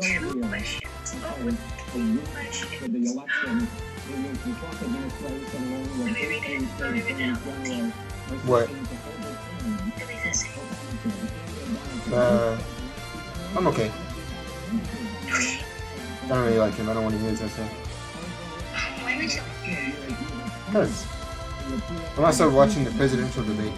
two questions. Oh, with two questions. Let me read it. Let me read it out. What? I'm okay. I don't really like him. I don't want to hear his essay. Why would you? Because I'm also watching the presidential debate.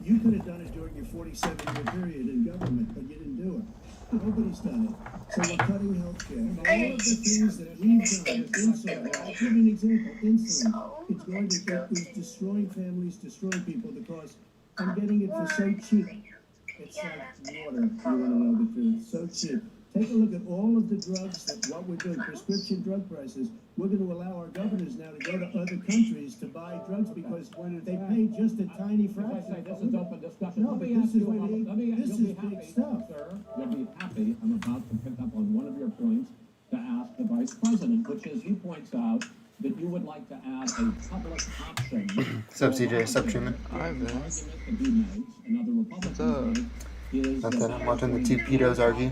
You could have done it during your 47-year period in government, but you didn't do it. Nobody's done it. So we're cutting healthcare. All of the things that we've done with insulin. I'll give you an example. Insulin. It's going to is destroying families, destroying people because I'm getting it for so cheap. It's like water. You want to know the truth? So cheap. Take a look at all of the drugs that what we're doing, prescription drug prices. We're going to allow our governors now to go to other countries to buy drugs because they pay just a tiny fraction. This is open discussion. No, but this is big stuff. Sir, you'll be happy. I'm about to pick up on one of your points to ask the vice president, which is he points out that you would like to add a public option. What's up, CJ? What's up, Truman? Hi, man. What's up? Nothing. I'm watching the two pedos argue.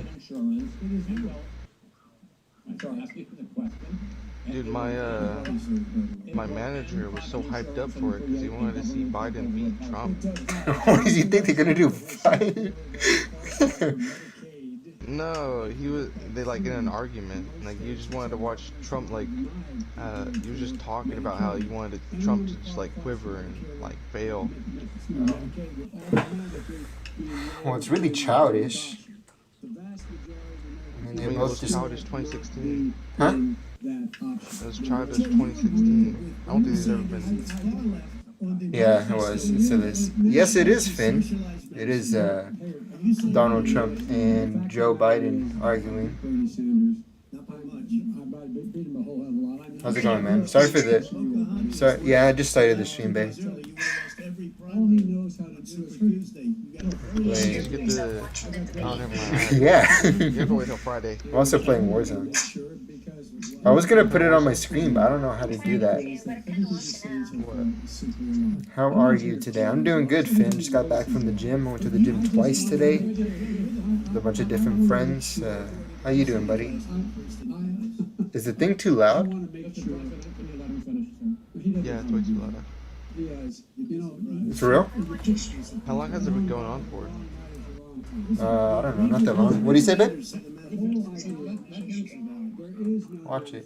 Dude, my manager was so hyped up for it because he wanted to see Biden beat Trump. What does he think they're gonna do? Fight? No, they like in an argument. Like you just wanted to watch Trump like he was just talking about how he wanted Trump to just like quiver and like fail. Well, it's really childish. I mean, it was childish 2016. Huh? It was childish 2016. I don't think there's ever been. Yeah, it was. It still is. Yes, it is, Finn. It is Donald Trump and Joe Biden arguing. How's it going, man? Sorry for the... Sorry. Yeah, I just started the stream, babe. Just get the... Oh, never mind. Yeah. You have to wait till Friday. I'm also playing Warzone. I was gonna put it on my screen, but I don't know how to do that. How are you today? I'm doing good, Finn. Just got back from the gym. I went to the gym twice today with a bunch of different friends. How you doing, buddy? Is the thing too loud? Yeah, it's way too loud. For real? How long has it been going on for? I don't know, not that long. What do you say, babe? Watch it.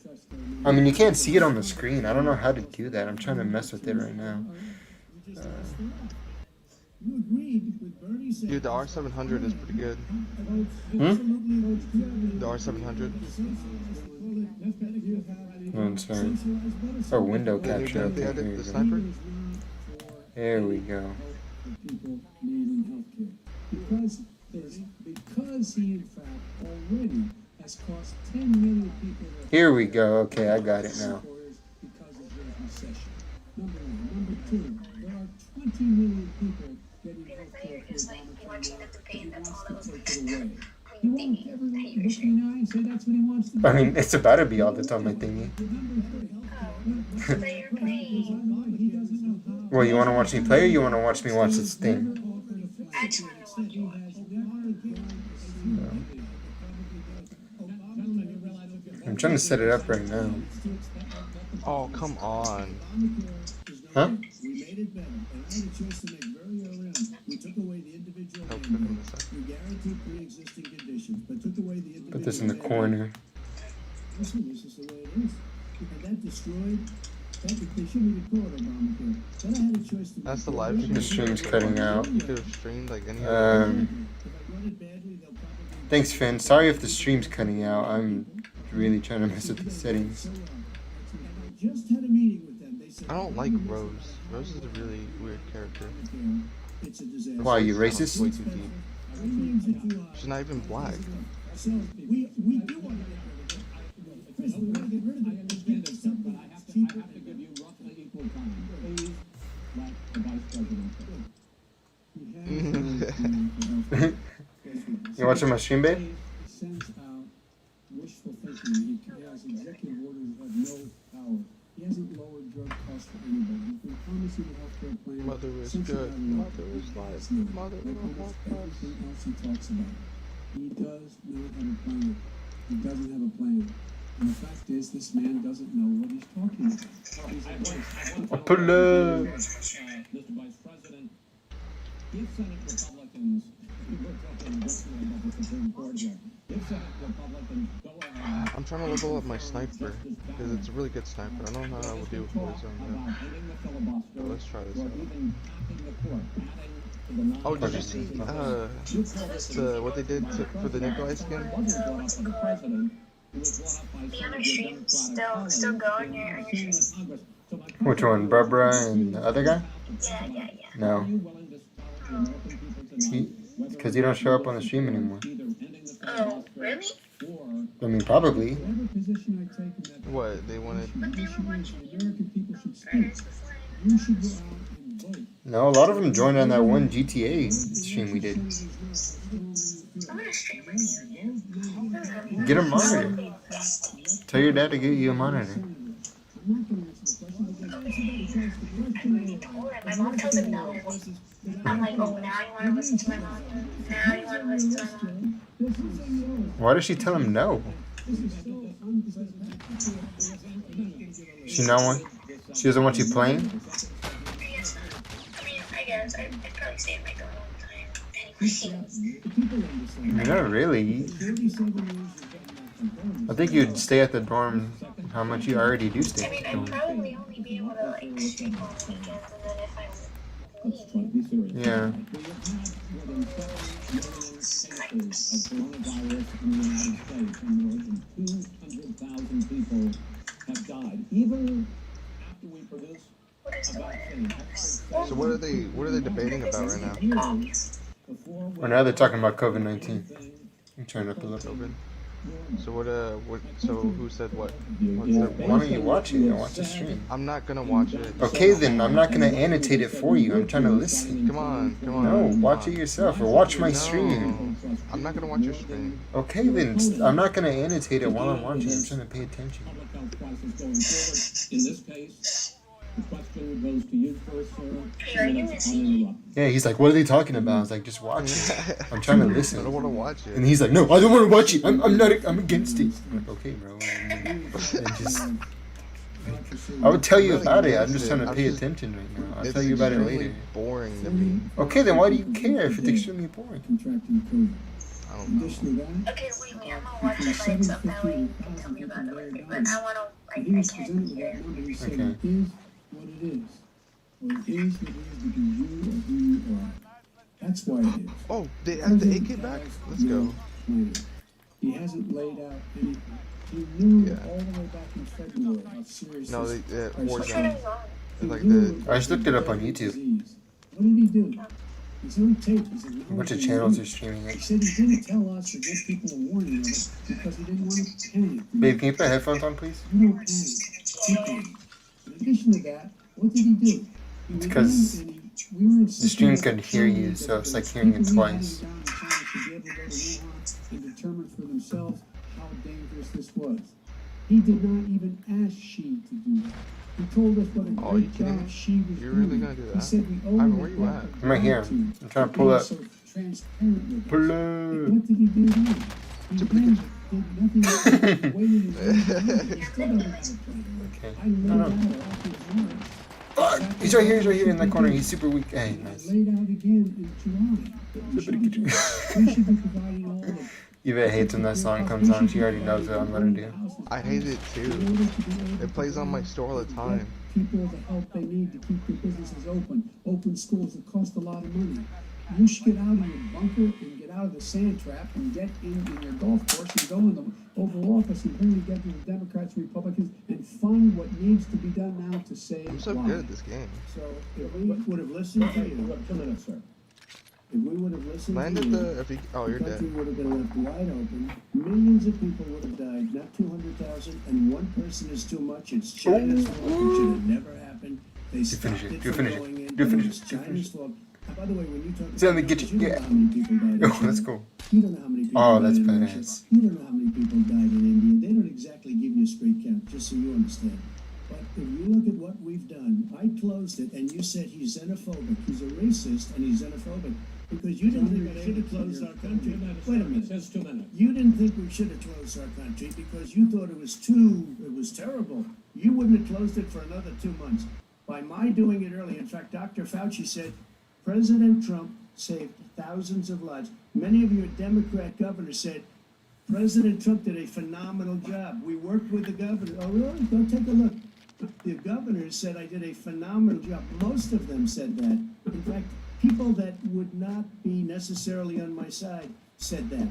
I mean, you can't see it on the screen. I don't know how to do that. I'm trying to mess with it right now. Dude, the R700 is pretty good. The R700. Oh, sorry. Oh, window capture. They Okay, added there the you go. sniper. There we go. Because he in fact already has cost 10 million people. Here we go. Okay, I got it now. Because of the recession. Number one. Number two, there are 20 million people getting healthcare He won't ever look me in the eye and say that's what he wants to do. I mean, it's about to be all the time, my thingy. Well, you want to watch me play or you want to watch me watch this thing? trying to set it up right now. Oh, come on. Huh? We made it better, and I had a choice to make very early on. We took away the individual Help mandate. cook 'em a sec. We guaranteed pre-existing conditions, but took away the individual Put this in the mandate. corner. Listen, this is the way it is. And that destroyed, they shouldn't even call it Obamacare. Then I had a choice to That's the make. live stream. The stream's cutting out. You could have streamed like any other. If I run it badly, they'll probably... Thanks, Finn. Sorry if the stream's cutting out. I'm really trying to mess with the settings. And I just had a meeting with them. They said, I don't like Rose. Rose is a really weird character. it's a disaster. Why, you Way racist? too deep. She's not even black. So we do want to get rid of it. Chris, we want to get rid of I it. understand this, but I have to give you roughly equal time. Please let the vice president speak. You watching my stream, babe? Sends out wishful thinking. He has executive orders that have no power. He hasn't lowered drug costs for anybody. He's been promising a healthcare plan. Mother is since good. 2011. Mother is life. Mother Like will almost help us. everything else he talks about. He does not have a plan. He doesn't have a plan. And the fact is, this man doesn't know what he's talking about. Pull up. Mr. Vice President, if Senate Republicans, we're talking this way about the Supreme Court here, if Senate Republicans go ahead. I'm trying to level up my sniper because it's a really good sniper. I don't know how I will do with Warzone yet. But let's try this out. Oh, did you see what they did for the Nikolai skin? Be on our stream. Still going on your stream. Which one? Barbara and the other guy? Yeah. No. Because you don't show up on the stream anymore. Oh, really? I mean, probably. Whatever position I take in that What they wanted? But they were watching the you. American people should speak. First before. You should go out and vote. No, a lot of them joined on that one GTA stream we did. I'm gonna stream with you. Get a monitor. Tell your dad to get you a monitor. I'm not going to answer the question. My mom tells him no. I'm like, oh, now you want to listen to my mom? Now you want to listen to my mom? Why does she tell him no? She not want? She doesn't want you playing? I guess I'd probably stay in my dorm all the time. Anyway. Not really. I think you'd stay at the dorm how much you already do stay I at mean, the I'd dorm. probably only be able to like stream on weekends, and then if I leave, Yeah. Coronavirus in the United States, and more than 200,000 people have died. Even after we produce what is a the vaccine, So what are they debating about right now? Well, now they're talking about COVID-19. I'm trying to pull up. COVID. So so who said what? What's Why their don't you watch it and watch the stream? I'm not gonna watch it. Okay, then I'm not gonna annotate it for you. I'm trying to listen. Come on. No, watch it yourself or watch my stream. No, I'm not gonna watch your stream. Okay, then I'm not gonna annotate it while I'm watching. I'm trying to pay attention. public health crisis going forward. In this case, the question goes to you first, sir. Are you Minutes missing? uninterrupted. Yeah, he's like, what are they talking about? I was like, just watch it. I'm trying to I don't listen. want to watch And it. he's like, no, I don't want to watch it. I'm against it. I'm like, okay, bro. And just, I would tell you about it. I'm just trying to pay attention right now. I'll It's tell you about it extremely later. boring to me. Okay, then why do you care if it's extremely boring? Contracting COVID. I don't know. Addition to that, Okay, wait, I'm gonna watch it by itself. That way you can tell me about it later. But I wanna, when like, he I was can't presented with hear. that number, he said, Okay. it is what it is. Or it is what it is because you are who you are. That's why it is. Oh, they have the AK back? Let's go. Plan. He hasn't laid out anything. He knew Yeah. all the way back in February how serious No, this they What's Warzone. going on? he Like knew the it I just looked it up on YouTube. disease. What did he do? He's on tape. He's A bunch of channels are streaming He it. said he didn't tell us to give people a warning of it because he didn't want to panic. Babe, can you put headphones on, please? You don't panic. Keep panic. In addition to that, what did he do? He went because in and we were in the stream could hear you, so it's like hearing it twice. People he had down in China should be able to go to Wuhan and determine for themselves how dangerous this was. He did not even ask Xi to do that. He told us what a Oh, you great kidding job me? Xi was You're doing. really gonna do He that? said we owe Ivan, him where you a at? debt I'm right here. gratitude I'm trying to for pull being up. so transparent with us. Pull And up. what did he do then? He then nothing. The way you still don't have a plan. Okay. I laid No, no. out all these words. Fuck! He's right here in the corner. He's super weak. Hey, nice. Laid out again in July. We should be providing all the Yvette hates when that song comes on. She already knows what I'm gonna do. I hate it too. It plays on my store all the time. People the help they need to keep their businesses open schools that cost a lot of money. You should get out of your bunker and get out of the sand trap and get in your golf course and go in the Oval Office and bring together the Democrats and Republicans and fund what needs to be done now to save I'm so lives. good at this game. So if we would have listened to you, 2 minutes, sir. If we would have listened Land to at you, the. If you, oh, you're the country dead. would have been left wide open. Millions of people would have died, not 200,000, and one person is too much. It's China's fault. It should have never happened. They stopped finish it. it Do from finish it. going in. Do but finish it was it. Do finish China's it. fault. By the way, when you talk It's on the about kitchen. numbers, you Yeah. don't know how many people died in Oh, China. that's cool. You don't know how many people Oh, died that's in Russia. badass. You don't know how many people died in India. They don't exactly give you a straight count, just so you understand. But if you look at what we've done, I closed it, and you said he's xenophobic. He's a racist, and he's xenophobic. Because you didn't think I should have closed our country. Wait a minute. Says 2 minutes. You didn't think we should have closed our country because you thought it was terrible. You wouldn't have closed it for another 2 months. By my doing it early, in fact, Dr. Fauci said, President Trump saved thousands of lives. Many of your Democrat governors said, President Trump did a phenomenal job. We worked with the governor. Oh, really? Go take a look. The governors said I did a phenomenal job. Most of them said that. In fact, people that would not be necessarily on my side said that.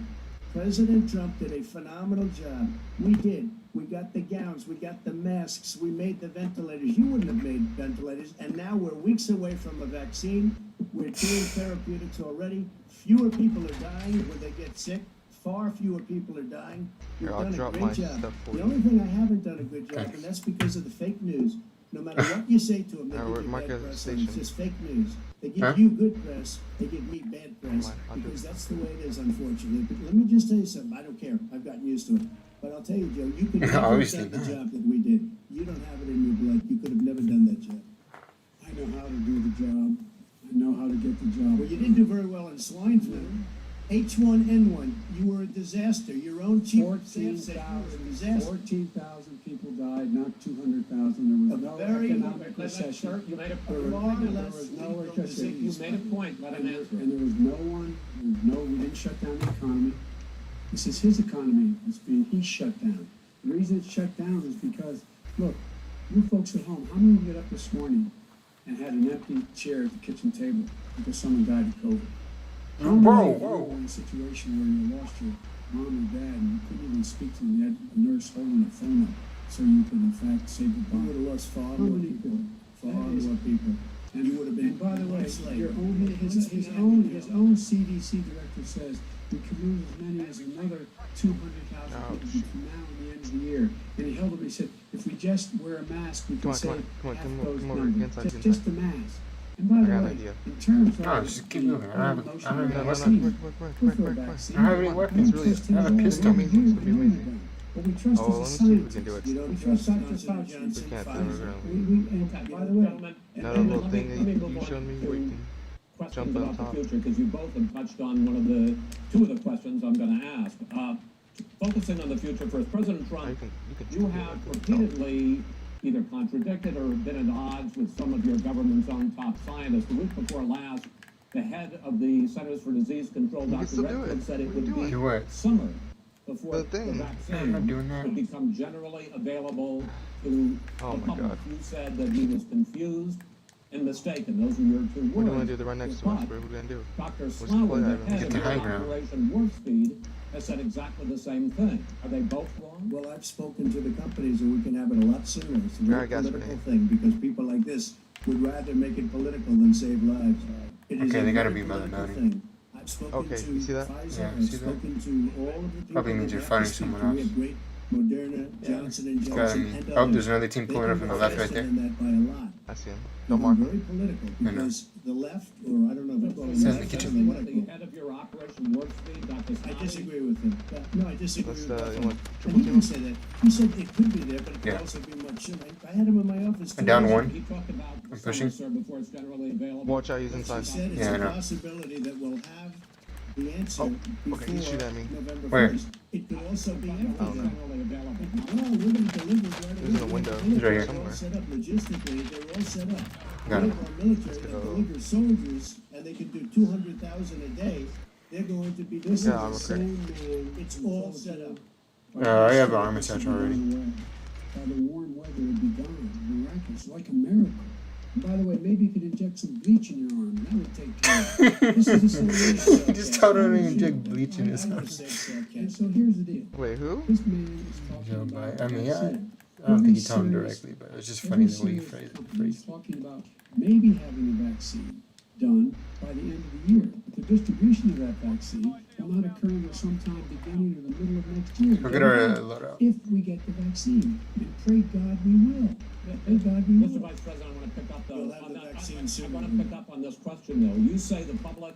President Trump did a phenomenal job. We did. We got the gowns. We got the masks. We made the ventilators. You wouldn't have made ventilators. And now we're weeks away from a vaccine. We're doing therapeutics already. Fewer people are dying when they get sick. Far fewer people are dying. We've Here, I'll done a drop great my job. stuff for The you. only thing I haven't done a good job, and that's because of the fake news. No matter what you say to them, they Alright, give you mark bad as a press. station. It's just fake news. They give Huh? you good press. They give me bad press I'll do because it. that's the way it is, unfortunately. But let me just tell you something. I don't care. I've gotten used to it. But I'll tell you, Joe, you could never have Obviously done the not. job that we did. You don't have it in your blood. You could have never done that job. I know how to do the job. I know how to get the job. Well, you didn't do very well in swine flu. H1N1, you were a disaster. Your own chief of staff said you were a disaster. 14,000 people died, not 200,000. There was A no very- economic recession. You made a Far There less was no legal recession. You disease. made a point. Let him answer. And there was no one, we didn't shut down the economy. This is his economy. He's shut down. The reason it's shut down is because, look, you folks at home, how many of you get up this morning and had an empty chair at the kitchen table because someone died of COVID? How many Whoa, of you whoa. were in a situation where you lost your mom or dad and you couldn't even speak to them? You had a nurse holding the phone up so you could, in fact, say You goodbye. would have lost far How more many people. Far That is- more people. And You would have been And by the way, enslaved. your own, his own CDC director says we could lose as many as another 200,000 people between now and the end of the year. And he held up, he said, if we just wear a mask, we Come can on, save come on, half come on, those come over, numbers. get inside, get Just the mask. And by I the got an way, idea. in terms of No, just keep moving. I don't have a- notion I don't of have a No, no, no, vaccine, quick, we're quick, for quick, a quick, quick. vaccine. I don't have any We weapons. trust I have a him. pistol. We It's gonna be amazing. What we trust Oh, is let the me see if we science. can do it. You don't We trust trust Dr. Johnson Fauci. Johnson, We can't do it, Pfizer. we're And by the way, Gentlemen, That and little let thing me that move you on showed me to where you can questions jump on about top. the future, because you both have touched on two of the questions I'm going to ask. Focusing on the future first, President Oh, Trump, you can you have repeatedly either contradicted or been at odds with some of your government's own top scientists. The week before last, the head of the Centers for Disease Control, can Dr. still do Redfield, it. said it What are would you be doing? Do what? summer before The the thing. vaccine I'm not doing that. would become generally available to Oh the my public. God. You said that he was confused and mistaken. Those are your two words. What do you want to do? The right next to us. But What are we going to do? Dr. the Slower, play the item? head Get of the your high ground. Operation Warp Speed, has said exactly the same thing. Are they both wrong? Well, I've spoken to the companies and we can have it a lot sooner. It's a Yeah, very I got political you. thing because people like this would rather make it political than save lives. It is Okay, a they gotta very be mother political mounting. thing. I've spoken Okay, to you see that? Pfizer, Yeah, I've see that? spoken to all of the people. Probably that means you're have to fighting speak someone to. We else. have great Moderna, Johnson and Got Johnson, him. and Oh, others. there's another team They pulling can up from the go left right faster there. than that by a lot. I see him. They've Don't been mark very him. political I know. because the left, or I don't know if it's called It's in the left, kitchen. I don't know what I The call it. head of your Operation Warp Speed, Dr. I Slower, disagree with him. No, I disagree Let's, with you him. want And triple he didn't team? say that. He said it could be there, but it could Yeah. also be much sooner. I had him in my office. I'm down 2 days one. ago. He talked about the I'm pushing. summer, sir, before it's generally available. Watch out, he's He inside. said it's Yeah, I a know. possibility that we'll have the answer Oh, before okay, he shoot at me. November Where? 1st. It could also be after Oh, no. that. No, we're going to deliver right It was in a away. window He's right here. They're all set up logistically. They're all set up. Got We him. have our military that go. delivers soldiers, and they can do 200,000 a day. They're going to be This Yeah, is I'm the okay. same man. It's all set up. I have an armor satchel already. By the warm weather, it'd be gone. Miraculous, like a miracle. And by the way, maybe you could inject some bleach in your arm. That would take care of it. This is the same man. He just told him to inject bleach in his I would arm. have said sarcastic. And so here's the deal. Wait, who? This man is Joe talking about. Biden. I mean, yeah, vaccine. I don't think he Every told him serious- directly, but it's just funny every the way he serious phrased company is it. talking about maybe having a vaccine done by the end of the year. But the distribution of that vaccine will not occur until sometime beginning or the middle of next year. Look at our loadout. If we get the vaccine, and pray God we will. Pray God we Mr. will. Vice President, I want to pick up You'll have the vaccine soon. I want to pick up on this question though. You say the public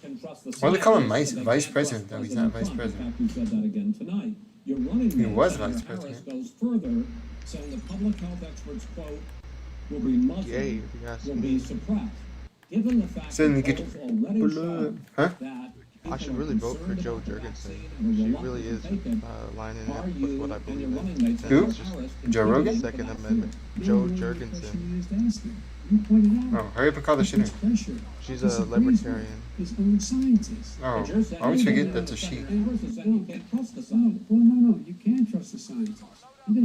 can trust the. Why do they call him scientists, but they vice can't president, trust though? He's not vice Trump. president. In fact, you said that again tonight. Your running He mate, was Senator vice Harris, president. goes further, saying the public health experts quote will be muzzled, Yay, if you ask will me. be suppressed. Given the fact Suddenly that get polls already pull show up. Huh? that I should people are really vote for concerned Joe about the Jurgensen. vaccine and are She reluctant really to is take it, lining are up with you what I and believe your in. running mate, Who? Senator Just Harris, Joe Rogan? contributing to Second that Amendment. fear? Joe The Jurgensen. question you just asked him. You pointed out. Oh, hurry up and call the shooter. It's pressure. She's He a disagrees with libertarian. His own scientists. Oh, But you're saying- I always you're forget saying that's a that she. Senator Harris is saying you can't trust the No, scientists. well, no, you can trust the scientists.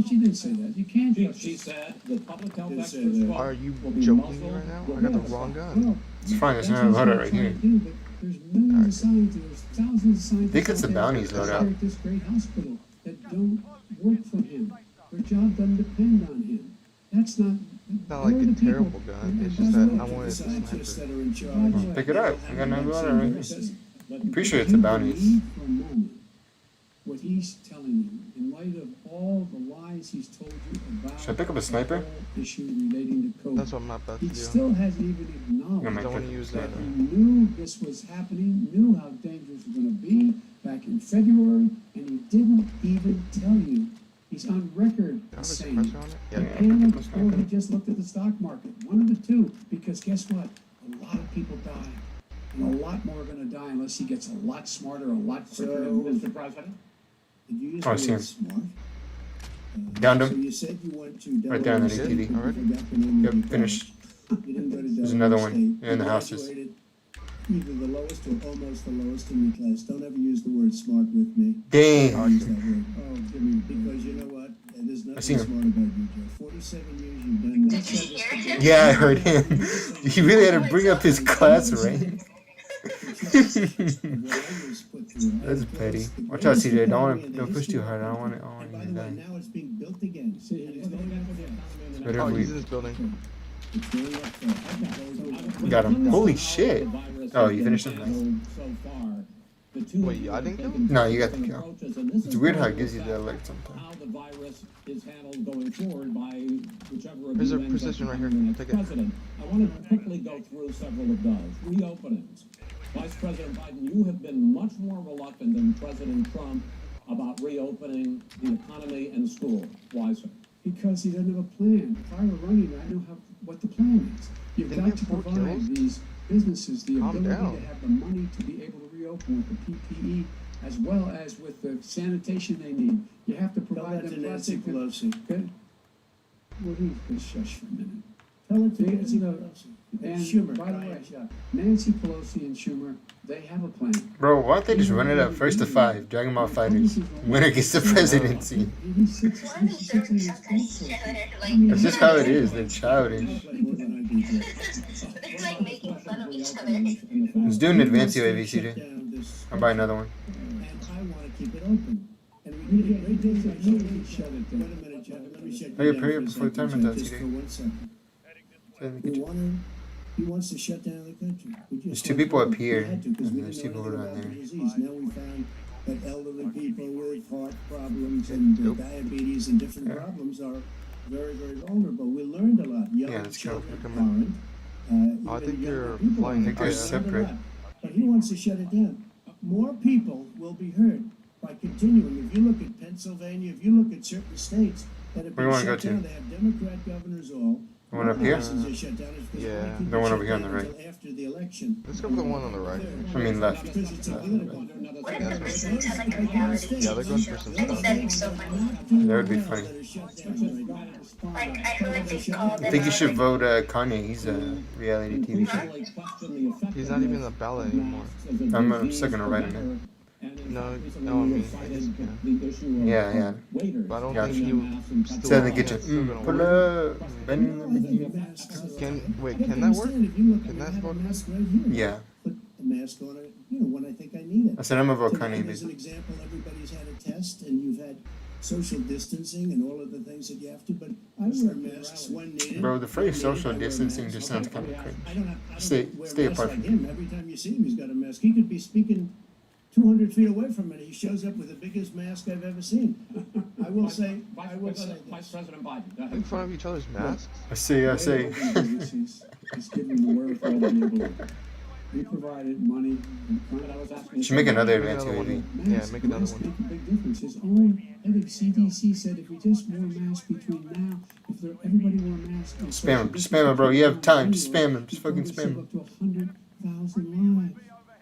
She didn't say that. You can't trust She the said the public health Didn't say experts. that. quote, Are you will be joking me muzzled, right now? will I got the be wrong suppressed. gun. Well, It's fine, there's that's not a what loadout I'm right trying here. to do, but there's millions of scientists, there's thousands of scientists. think it's out the there bounties that loadout. work at this great hospital that don't work for him. Their job doesn't depend on him. That's not. It's not like they're a the people- terrible gun. and It's by just the that way, I wanted The to scientists sniper. that are in charge. Pick it up. I got another loadout right here. But Pretty sure it's you the bounties. believe for a moment what he's telling you in light of all the lies he's told you about. Should I pick up a sniper? the whole issue relating to COVID. That's what I'm about to He do. still hasn't even No, acknowledged my I don't want to use that. that he knew this was happening, knew how dangerous it was going to be back in February, and he didn't even tell you. He's on record I have a saying suppressor on it? Yeah. Yeah. panicked or he just looked at the stock market. One of the two, because guess what? A lot of people die. And a lot more are going to die unless he gets a lot smarter, a lot quicker. So, Mr. President, Did you use Oh, I the see word him. smart? Downed him. So you said you went to Right there on the Delaware ATV. State. Already? You forgot the name of Yep, your finished. college. You didn't go to There's Delaware another one State. in the You houses. graduated either the lowest or almost the lowest in your class. Don't ever use the word smart with me. Dang. Don't use that word. Oh, Jimmy. Because you know what? There's I nothing seen him. smart about you, Joe. 47 years you've done Did nothing. you hear him? Yeah, I heard him. He really had to bring up his class rank. That's petty. Watch out, CJ. Don't push too hard. I don't want it. I And don't by want the you way, to die. now it's being built again. See, And it's going up there. It's better Oh, if he's in we this building. It's going up there. got him. Holy shit. Oh, you finished him? Nice. so far, the two Wait, I didn't kill him? No, you got the kill. approaches, and this It's is weird how part it of gives you the that fact alert sometimes. how the virus is handled going forward by whichever of There's you a ends up precision right becoming here. the next Take it. president. I want to quickly go through several of those. Reopenings. Vice President Biden, you have been much more reluctant than President Trump about reopening the economy and school. Why, sir? Because he doesn't have a plan. If I were running, I know what the plan is. You've Didn't got he to have 4 provide kills? these businesses the Calm ability down. to have the money to be able to reopen with the PPE as well as with the sanitation they need. You have to Tell provide that to them Nancy plastic. Pelosi. Good. Well, just shush for a minute. Tell it to See, Nancy you know, Pelosi. And Schumer, by the Brian, way, shut. Nancy Pelosi and Schumer, they have a plan. Bro, why don't they just run it up first to 5? Dragon Ball Fighters. Winner gets the presidency. He sits Why in is there his something talk shouted like That's just how it is. They're childish. Like more than I do, Joe. They're like making fun of each other. Let's do an advance UAV, Shut CJ. down this- I'll buy another one. And I want to keep it open. And we did a great deal of shut it down. Wait a minute, Joe. Let me shut you Hurry up, down hurry for up a before the second, timer's Joe, out, just TJ. for 1 second. He wants to shut down the country. We just There's 2 people up here, we had to, 'cause we and there's didn't 2 know people anything down about the there. disease. Now we found that elderly people with heart problems and Nope. diabetes and different Yeah. problems are very, very vulnerable. We learned a lot. Young Yeah, let's go. children Come aren't. Oh, I Even think younger you're people flying aren't. I think they're We learned a separate. lot. But he wants to shut it down. More people will be hurt by continuing. If you look at Pennsylvania, if you look at certain states that have Where you been wanna shut go to? down, they have Democrat governors all. The one up here? Businesses are shut down. It's because Yeah. why keep The it one shut over here on the down right. until after the election? Let's go for the one on the right. I mean left. Because it's a political. What if the presidents had like a reality Yeah, they're going TV for show? some Like, stuff. that'd be so funny. That would be funny. Like, I feel like they called I it think you out, should like, vote Kanye. He's a reality TV show. He's not even in the ballot anymore. I'm still gonna write him in. No, no, I mean, I guess you can. Yeah, yeah. But I don't Yeah. think you still. So they get you. still gonna Pull work. up. Bend. Can that work? Can that vote? Yeah. Put a mask on it, when I think I need it. I said I'm gonna vote Tonight, Kanye. as an Baby. example, everybody's had a test and you've had social distancing and all of the things that you have to, but I wear masks when needed. Bro, the phrase When needed, social I wear distancing masks. just sounds Okay, kind of I cringe. don't have, I don't Stay- wear stay masks apart like from him. Every time you see him, he's got a mask. He could be speaking 200 feet away from it. He shows up with the biggest mask I've ever seen. I will say Vice this. President Biden. Go ahead. In front of each other's masks? I say. He's giving them the wherewithal to be able to. We provided money. But I was asking. Should make another Make advance another maybe. one. Yeah, make another Masks one. make a big difference. His own, I think CDC said if we just wore masks between now, if everybody wore masks. and Spam him, social spam him, bro. You have time. Just distancing spam him. Just anyway, fucking we spam could him. probably save up to 100,000 lives.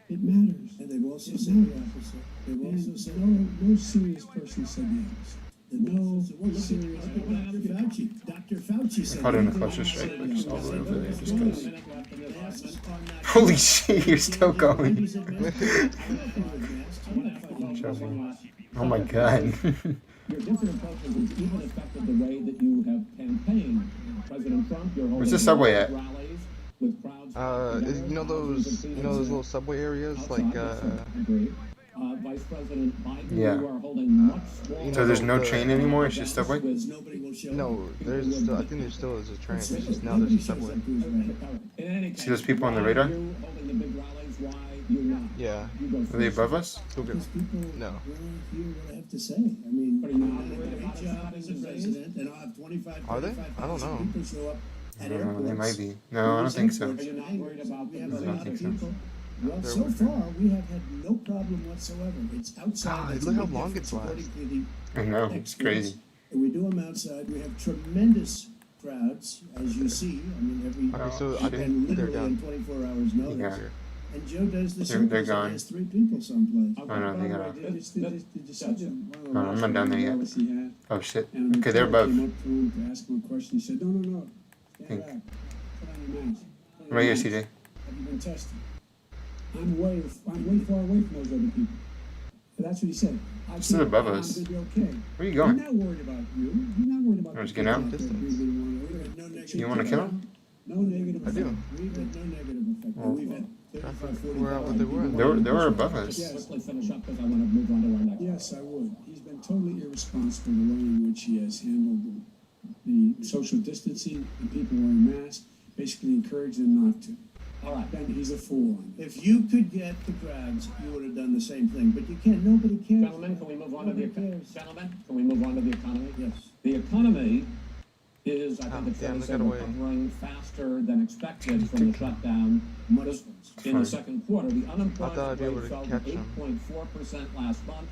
It matters. And they've also said the opposite. They've also said. No serious person said yes. No serious. Dr. Fauci said. Caught in a cluster strike, like just all the way over there, just cause. Holy shit, you're still going. Oh my god. Your different approaches have even affected the way that you have campaigned. President Trump, you're holding Where's the subway at? rallies with crowds. You know those little subway areas, like, Vice President Biden, Yeah. you are holding much smaller. So there's no train anymore? It's just subway? Nobody will show up. no, there's still, I think there still is a train, it's just now there's a subway. In any case, See those people on the radar? you holding the big rallies, why you not? Yeah. You go Are they first. above us? Because people No. want to hear what I have to say. I mean, But are you not I did a worried great about job as a president, and I'll have 25, Are they? 35,000 I don't know. people show up I at don't know, airports. they might be. No, I don't think so. Are you not worried about We the have a I don't lot think of so. people. Well, They're so weird. far, we have had no problem whatsoever. It's outside. God, that's look a how big long difference it's last. according to the I know, it's crazy. And we do them outside. We have tremendous crowds, as you see. I mean, every Okay, so Oh, I shit. think they're literally in done. 24 hours notice. Yeah. And Joe does the They're same. He has 3 people someplace. Oh no, they got off. Did you see the No, I'm not down there yet. he had? Oh shit. And Okay, they're reporter above. came up to him to ask him a question. He said, no. Stand Think. back. Put on your mask. Put on Right here, your CJ. mask. Have you been tested? I'm way far away from those other people. But that's what he said. Still above us. I'm gonna be okay. Where you I'm going? not worried about you. I'm not worried about Oh, just the get out? people that breathing one way. No negative. You wanna kill him? No negative I do. effect. We've had no negative effect. Well, We've had 35, 40. Where else they were? They were above us. Yes. Quickly finish up because I want to move on to our next. Yes, I would. He's been totally irresponsible the way in which he has handled the social distancing and people wearing masks, basically encourage them not to. All right. Then he's a fool on it. If you could get the crowds, you would have done the same thing. But you can't. Nobody cares. Gentlemen, can we move on to the economy? Yes. The economy is, I think it's fair damn, to they say, got away. recovering faster than expected from the shutdown Much. in the second quarter. The I thought I'd unemployment be able rate to fell to catch 'em. 8.4% last month.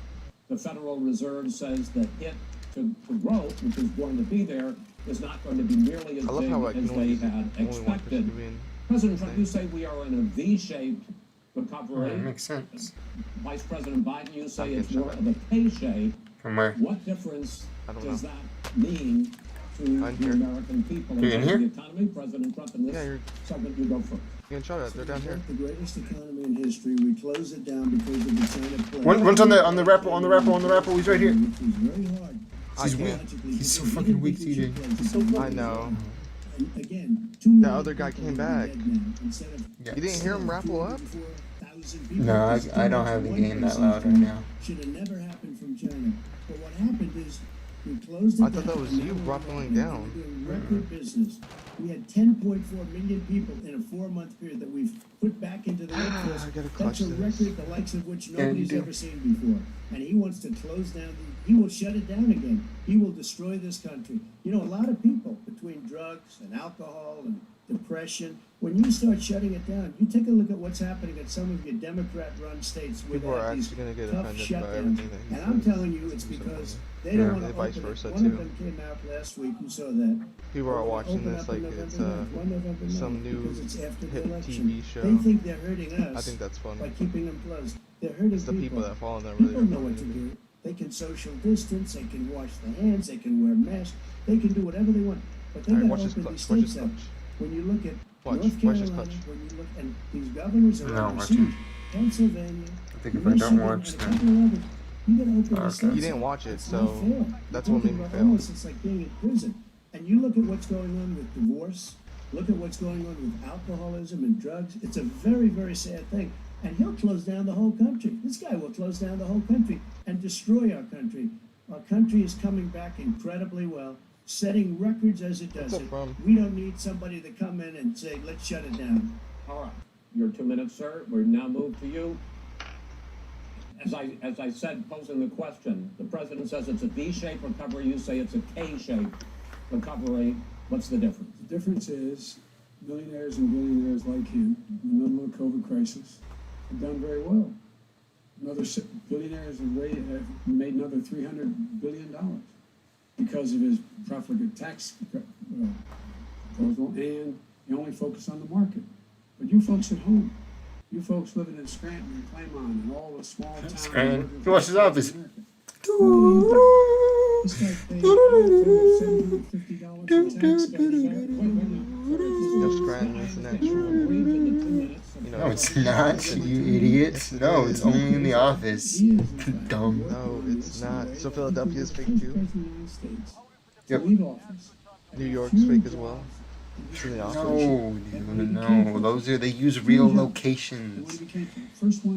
The Federal Reserve says the hit to growth, which is going to be there, is not going to be nearly as I love big how I can as they only, had only one person expected. to be in. President Trump, you say we are in a V-shaped Oh, recovery. that makes sense. Vice President Biden, you say I it's can more shut of a K-shape. From where? What difference I don't does know. that mean to I'm the here. American people You're in terms of here? the economy? President Trump, in Yeah, this you're segment, you go first. getting shot at. They're down here. The greatest economy in history. We closed it down because of the China plague. One's on the rapper. He's right here. Which was very hard. He's I weak. can't. He's so fucking weak, TJ. He's so I know. And again, 2 million other guy people came would be back. dead now, instead of Yeah. You didn't hear him raffle up? 254,000 people. No, Just I don't have the game that loud right now. Should have never happened from China. But what happened is we closed it I thought that down, was and you now we're raffling open, down. we're doing record business. We had 10.4 million people in a 4-month period that we've put back into the workforce. I gotta clutch That's a this. record the likes of which Yeah, you nobody's do. ever seen before. And he wants to close down. He will shut it down again. He will destroy this country. You know, a lot of people, between drugs and alcohol and depression, when you start shutting it down, you take a look at what's happening at some of your Democrat-run states where People they are have these actually gonna get tough offended by shutdowns. everything that he And I'm says. telling you, it's because They don't Yeah. want to And vice open it. versa, One too. of them came out last week. You saw that. People are Open watching up this on like November it's 9th, one November some 9th, new because it's after the hit election. TV show. They think they're hurting us I think that's funny. by keeping them closed. They're hurting It's the people that follow them People really know what to do. They can social distance. They can wash their hands. They can wear masks. They can do whatever they want. But they Alright, got to watch this open clutch. these Watch this states up. clutch. When you look at Watch North this Carolina, clutch. when you look, and these governors are No, on watching. siege. Pennsylvania. I think if I don't watch, Michigan, and a then couple of others. You got to open Okay. these states You didn't up. watch it, It's so not fair. that's You're what made talking me about fail. almost, it's like being in prison. And you look at what's going on with divorce. Look at what's going on with alcoholism and drugs. It's a very, very sad thing. And he'll close down the whole country. This guy will close down the whole country and destroy our country. Our country is coming back incredibly well, setting records as it does What's it. up, Ron? We don't need somebody to come in and say, let's shut it down. All right, your 2 minutes, sir. We're now moved to you. As I said, posing the question, the president says it's a V-shaped recovery. You say it's a K-shaped recovery. What's the difference? The difference is millionaires and billionaires like him, in the middle of the COVID crisis, have done very well. Billionaires have made another $300 billion because of his profligate tax proposal, and he only focused on the market. But you folks at home, you folks living in Scranton and Claymont and all the small towns. Scranton. He watched his office. This guy paid $750 in tax. If Scranton is an actual, you know. No, it's not, you idiot. No, it's only in the office. Dumb. No, it's not. So Philadelphia is fake too. Yep. New York's fake as well. It's in the office. No, no. Those are, they use real locations. First one